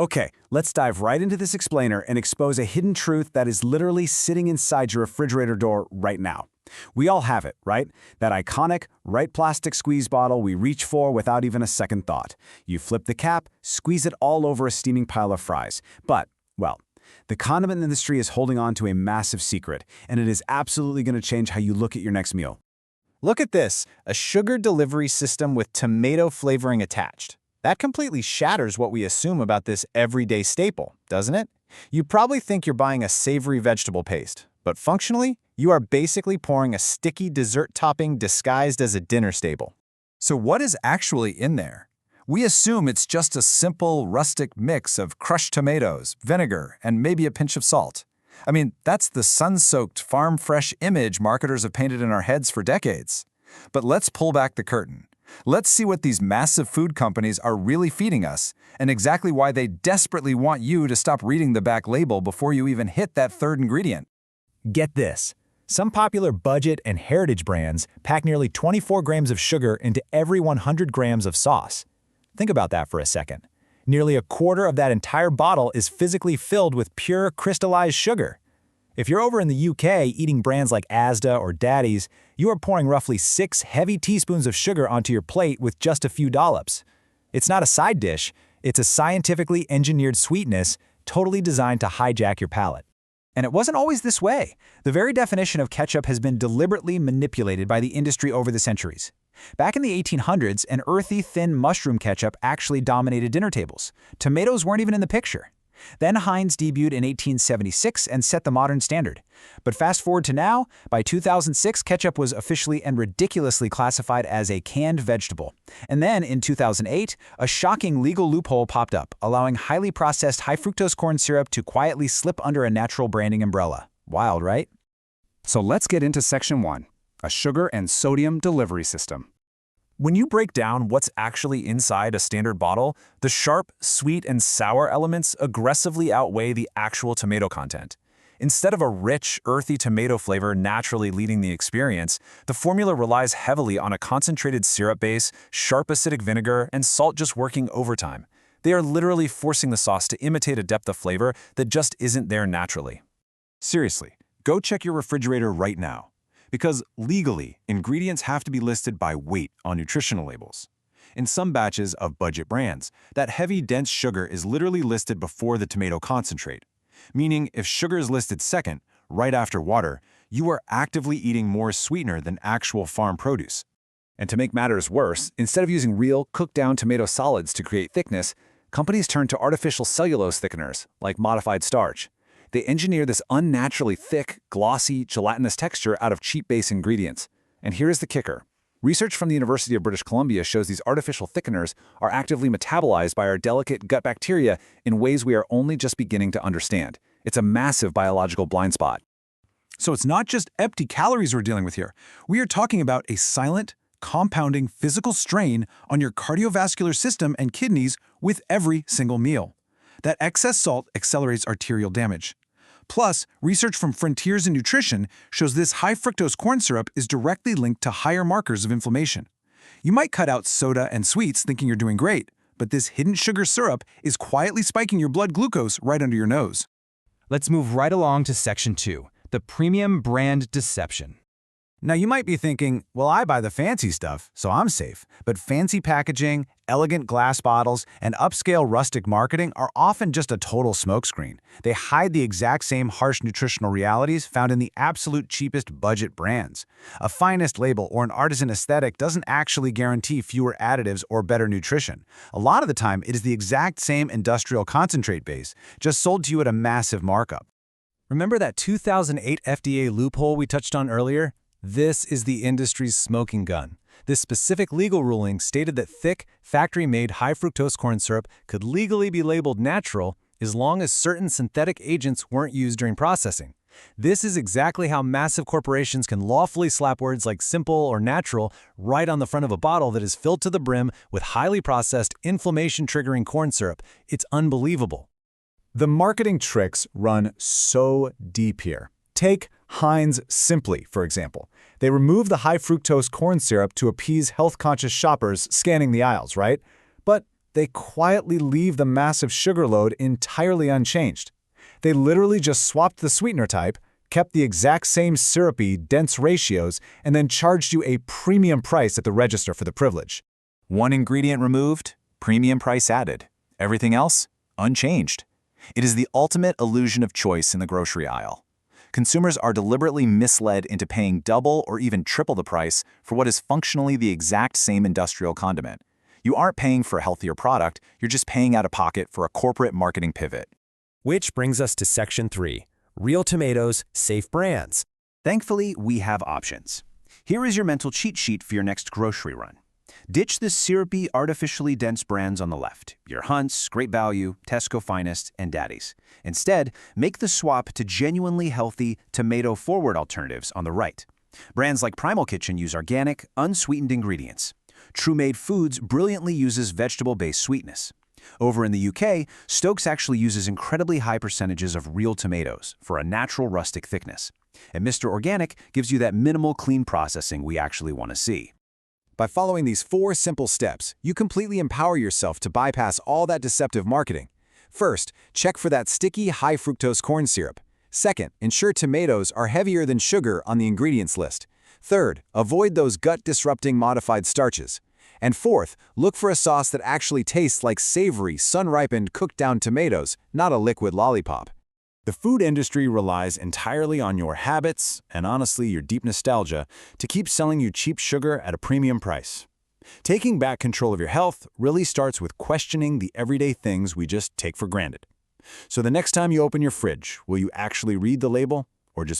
Okay, let's dive right into this explainer and expose a hidden truth that is literally sitting inside your refrigerator door right now. We all have it, right? That iconic, right plastic squeeze bottle we reach for without even a second thought. You flip the cap, squeeze it all over a steaming pile of fries. But, well, the condiment industry is holding on to a massive secret, and it is absolutely going to change how you look at your next meal. Look at this, a sugar delivery system with tomato flavoring attached. That completely shatters what we assume about this everyday staple, doesn't it? You probably think you're buying a savory vegetable paste, but functionally, you are basically pouring a sticky dessert topping disguised as a dinner staple. So what is actually in there? We assume it's just a simple, rustic mix of crushed tomatoes, vinegar, and maybe a pinch of salt. I mean, that's the sun-soaked, farm-fresh image marketers have painted in our heads for decades. But let's pull back the curtain. Let's see what these massive food companies are really feeding us, and exactly why they desperately want you to stop reading the back label before you even hit that third ingredient. Get this. Some popular budget and heritage brands pack nearly 24 grams of sugar into every 100 grams of sauce. Think about that for a second. Nearly a quarter of that entire bottle is physically filled with pure crystallized sugar. If you're over in the UK eating brands like Asda or Daddy's, you are pouring roughly 6 heavy teaspoons of sugar onto your plate with just a few dollops. It's not a side dish, it's a scientifically engineered sweetness totally designed to hijack your palate. And it wasn't always this way. The very definition of ketchup has been deliberately manipulated by the industry over the centuries. Back in the 1800s, an earthy, thin mushroom ketchup actually dominated dinner tables. Tomatoes weren't even in the picture. Then Heinz debuted in 1876 and set the modern standard. But fast forward to now, by 2006, ketchup was officially and ridiculously classified as a canned vegetable. And then in 2008, a shocking legal loophole popped up, allowing highly processed high-fructose corn syrup to quietly slip under a natural branding umbrella. Wild, right? So let's get into Section 1, a sugar and sodium delivery system. When you break down what's actually inside a standard bottle, the sharp, sweet, and sour elements aggressively outweigh the actual tomato content. Instead of a rich, earthy tomato flavor naturally leading the experience, the formula relies heavily on a concentrated syrup base, sharp acidic vinegar, and salt just working overtime. They are literally forcing the sauce to imitate a depth of flavor that just isn't there naturally. Seriously, go check your refrigerator right now. Because legally, ingredients have to be listed by weight on nutritional labels. In some batches of budget brands, that heavy, dense sugar is literally listed before the tomato concentrate. Meaning, if sugar is listed second, right after water, you are actively eating more sweetener than actual farm produce. And to make matters worse, instead of using real, cooked-down tomato solids to create thickness, companies turn to artificial cellulose thickeners, like modified starch. They engineer this unnaturally thick, glossy, gelatinous texture out of cheap base ingredients. And here's the kicker. Research from the University of British Columbia shows these artificial thickeners are actively metabolized by our delicate gut bacteria in ways we are only just beginning to understand. It's a massive biological blind spot. So it's not just empty calories we're dealing with here. We are talking about a silent, compounding physical strain on your cardiovascular system and kidneys with every single meal. That excess salt accelerates arterial damage. Plus, research from Frontiers in Nutrition shows this high-fructose corn syrup is directly linked to higher markers of inflammation. You might cut out soda and sweets thinking you're doing great, but this hidden sugar syrup is quietly spiking your blood glucose right under your nose. Let's move right along to Section 2, the premium brand deception. Now you might be thinking, well, I buy the fancy stuff, so I'm safe. But fancy packaging, elegant glass bottles, and upscale rustic marketing are often just a total smokescreen. They hide the exact same harsh nutritional realities found in the absolute cheapest budget brands. A finest label or an artisan aesthetic doesn't actually guarantee fewer additives or better nutrition. A lot of the time, it is the exact same industrial concentrate base, just sold to you at a massive markup. Remember that 2008 FDA loophole we touched on earlier? This is the industry's smoking gun. This specific legal ruling stated that thick, factory-made high-fructose corn syrup could legally be labeled natural as long as certain synthetic agents weren't used during processing. This is exactly how massive corporations can lawfully slap words like simple or natural right on the front of a bottle that is filled to the brim with highly processed, inflammation-triggering corn syrup. It's unbelievable. The marketing tricks run so deep here. Take Heinz Simply, for example. They remove the high-fructose corn syrup to appease health-conscious shoppers scanning the aisles, right? But they quietly leave the massive sugar load entirely unchanged. They literally just swapped the sweetener type, kept the exact same syrupy, dense ratios, and then charged you a premium price at the register for the privilege. One ingredient removed, premium price added. Everything else, unchanged. It is the ultimate illusion of choice in the grocery aisle. Consumers are deliberately misled into paying double or even triple the price for what is functionally the exact same industrial condiment. You aren't paying for a healthier product, you're just paying out of pocket for a corporate marketing pivot. Which brings us to Section 3, Real Tomatoes, Safe Brands. Thankfully, we have options. Here is your mental cheat sheet for your next grocery run. Ditch the syrupy, artificially dense brands on the left, your Hunt's, Great Value, Tesco Finest, and Daddy's. Instead, make the swap to genuinely healthy, tomato-forward alternatives on the right. Brands like Primal Kitchen use organic, unsweetened ingredients. True Made Foods brilliantly uses vegetable-based sweetness. Over in the UK, Stokes actually uses incredibly high percentages of real tomatoes for a natural rustic thickness. And Mr. Organic gives you that minimal clean processing we actually want to see. By following these 4 simple steps, you completely empower yourself to bypass all that deceptive marketing. First, check for that sticky, high-fructose corn syrup. Second, ensure tomatoes are heavier than sugar on the ingredients list. Third, avoid those gut-disrupting modified starches. And fourth, look for a sauce that actually tastes like savory, sun-ripened, cooked-down tomatoes, not a liquid lollipop. The food industry relies entirely on your habits, and honestly your deep nostalgia, to keep selling you cheap sugar at a premium price. Taking back control of your health really starts with questioning the everyday things we just take for granted. So the next time you open your fridge, will you actually read the label, or just